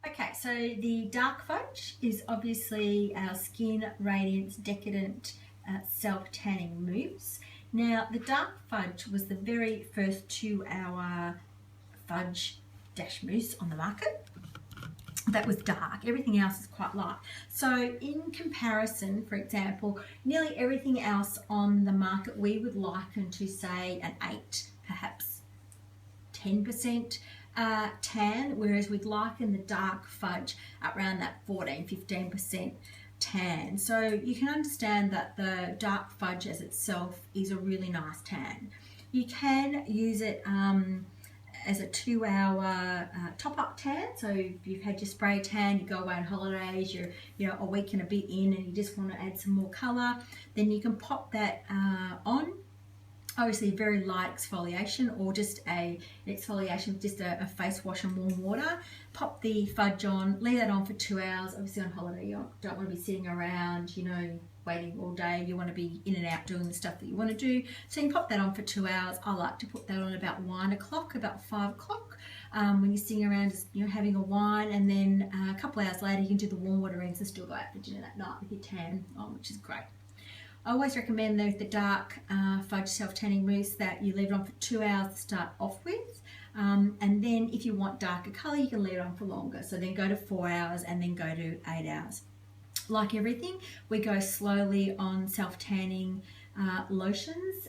Okay, so the dark fudge is obviously our Skin Radiance Decadent Self-Tanning Mousse. Now, the dark fudge was the very first 2-hour fudge dash mousse on the market that was dark. Everything else is quite light. So in comparison, for example, nearly everything else on the market we would liken to, say, an 8, perhaps 10% tan, whereas we'd liken the dark fudge around that 14-15% tan. So you can understand that the dark fudge as itself is a really nice tan. You can use it as a 2-hour top-up tan. So if you've had your spray tan, you go away on holidays, you're a week and a bit in and you just want to add some more colour, then you can pop that on. Obviously very light exfoliation, or just an exfoliation with just a face wash and warm water. Pop the fudge on, leave that on for 2 hours. Obviously on holiday you don't want to be sitting around, waiting all day. You want to be in and out doing the stuff that you want to do. So you can pop that on for 2 hours. I like to put that on about 1 o'clock, about 5 o'clock. When you're sitting around just having a wine, and then a couple hours later you can do the warm water rinse and still go out for dinner that night with your tan on, which is great. I always recommend though the dark fudge self-tanning mousse that you leave it on for 2 hours to start off with, and then if you want darker colour you can leave it on for longer. So then go to 4 hours and then go to 8 hours. Like everything, we go slowly on self-tanning lotions,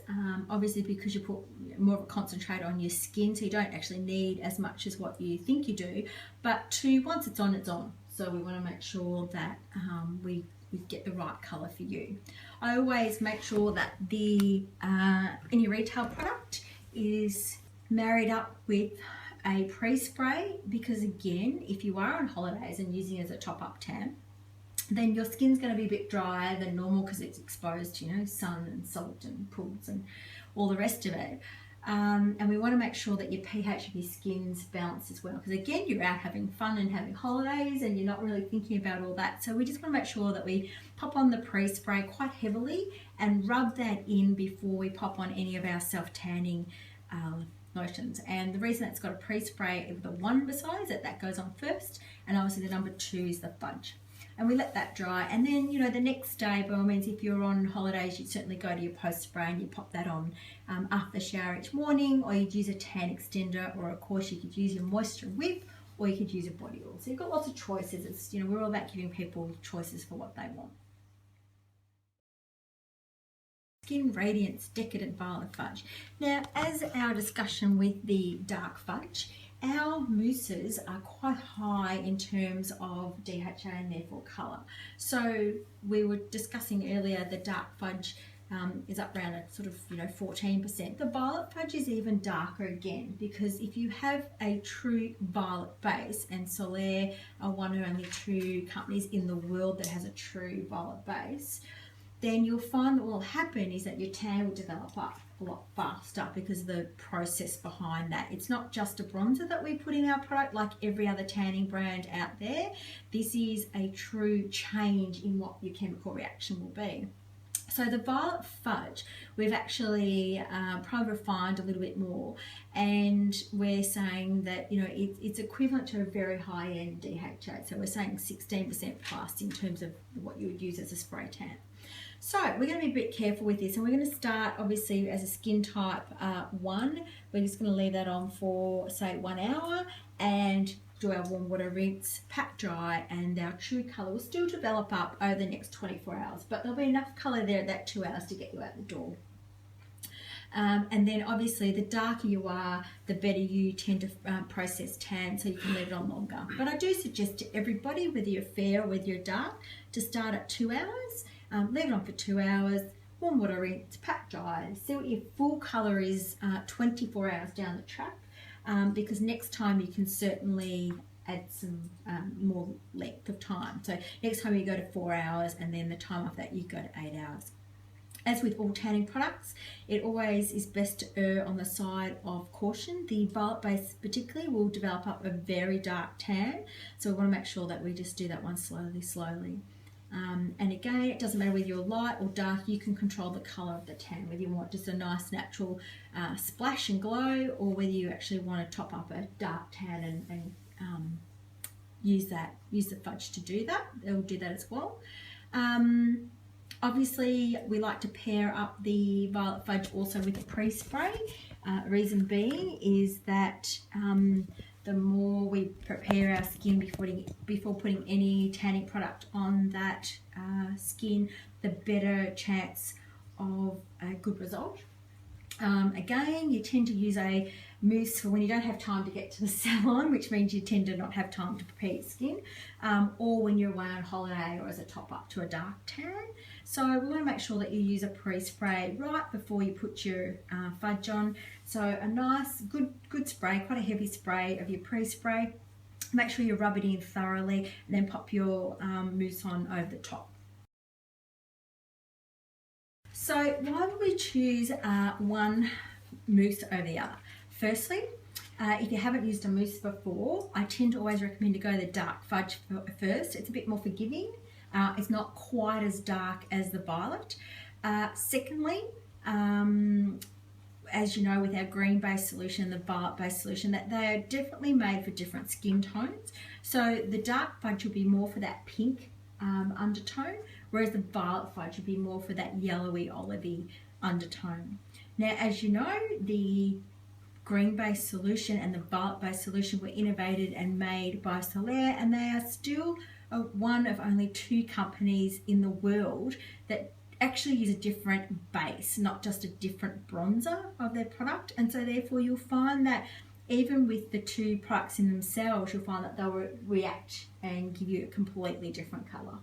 obviously because you put more of a concentrate on your skin, so you don't actually need as much as what you think you do, but once it's on, it's on. So we want to make sure that we get the right colour for you. I always make sure that any retail product is married up with a pre-spray, because again, if you are on holidays and using it as a top-up tan, then your skin's going to be a bit drier than normal because it's exposed to sun and salt and pools and all the rest of it. And we want to make sure that your pH of your skin's balanced as well, because again, you're out having fun and having holidays and you're not really thinking about all that. So we just want to make sure that we pop on the pre-spray quite heavily and rub that in before we pop on any of our self-tanning lotions. And the reason it's got a pre-spray with the 1 beside is that goes on first, and obviously the number 2 is the fudge. And we let that dry, and then the next day, by all means, if you're on holidays, you'd certainly go to your post spray and you pop that on after the shower each morning, or you'd use a tan extender, or of course you could use your moisture whip, or you could use a body oil. So you've got lots of choices. It's we're all about giving people choices for what they want. Skin Radiance Decadent Violet Fudge. Now, as our discussion with the dark fudge, our mousses are quite high in terms of DHA and therefore colour. So we were discussing earlier the dark fudge is up around a sort of 14%. The violet fudge is even darker again, because if you have a true violet base, and Solaire are one of only 2 companies in the world that has a true violet base, then you'll find that what will happen is that your tan will develop up a lot faster because of the process behind that. It's not just a bronzer that we put in our product like every other tanning brand out there. This is a true change in what your chemical reaction will be. So the violet fudge, we've actually probably refined a little bit more, and we're saying that it's equivalent to a very high-end DHA. So we're saying 16% plus in terms of what you would use as a spray tan. So we're going to be a bit careful with this, and we're going to start obviously as a skin type 1. We're just going to leave that on for say 1 hour and do our warm water rinse, pat dry, and our true colour will still develop up over the next 24 hours, but there'll be enough colour there at that 2 hours to get you out the door. And then obviously the darker you are, the better you tend to process tan, so you can leave it on longer. But I do suggest to everybody, whether you're fair or whether you're dark, to start at 2 hours, leave it on for 2 hours, warm water rinse, pat dry, see what your full colour is 24 hours down the track, because next time you can certainly add some more length of time. So next time you go to 4 hours, and then the time after that you go to 8 hours. As with all tanning products, it always is best to err on the side of caution. The violet base particularly will develop up a very dark tan, so we want to make sure that we just do that one slowly. And again, it doesn't matter whether you're light or dark, you can control the colour of the tan, whether you want just a nice natural splash and glow, or whether you actually want to top up a dark tan and use the fudge to do that. It'll do that as well. Obviously, we like to pair up the violet fudge also with a pre-spray. Reason being is that the more we prepare our skin before putting any tanning product on that skin, the better chance of a good result. Again, you tend to use a mousse for when you don't have time to get to the salon, which means you tend to not have time to prepare your skin, or when you're away on holiday or as a top up to a dark tan. So we want to make sure that you use a pre-spray right before you put your fudge on. So a nice, good spray, quite a heavy spray of your pre-spray. Make sure you rub it in thoroughly and then pop your mousse on over the top. So why would we choose one mousse over the other? Firstly, if you haven't used a mousse before, I tend to always recommend to go the dark fudge first. It's a bit more forgiving. It's not quite as dark as the violet. Secondly, as you know, with our green-based solution and the violet-based solution, that they are definitely made for different skin tones. So the dark fudge will be more for that pink undertone, whereas the violet fudge will be more for that yellowy, olivey undertone. Now, as you know, the green-based solution and the violet-based solution were innovated and made by Solaire, and they are still one of only 2 companies in the world that actually use a different base, not just a different bronzer of their product. And so therefore you'll find that even with the 2 products in themselves, you'll find that they'll react and give you a completely different colour.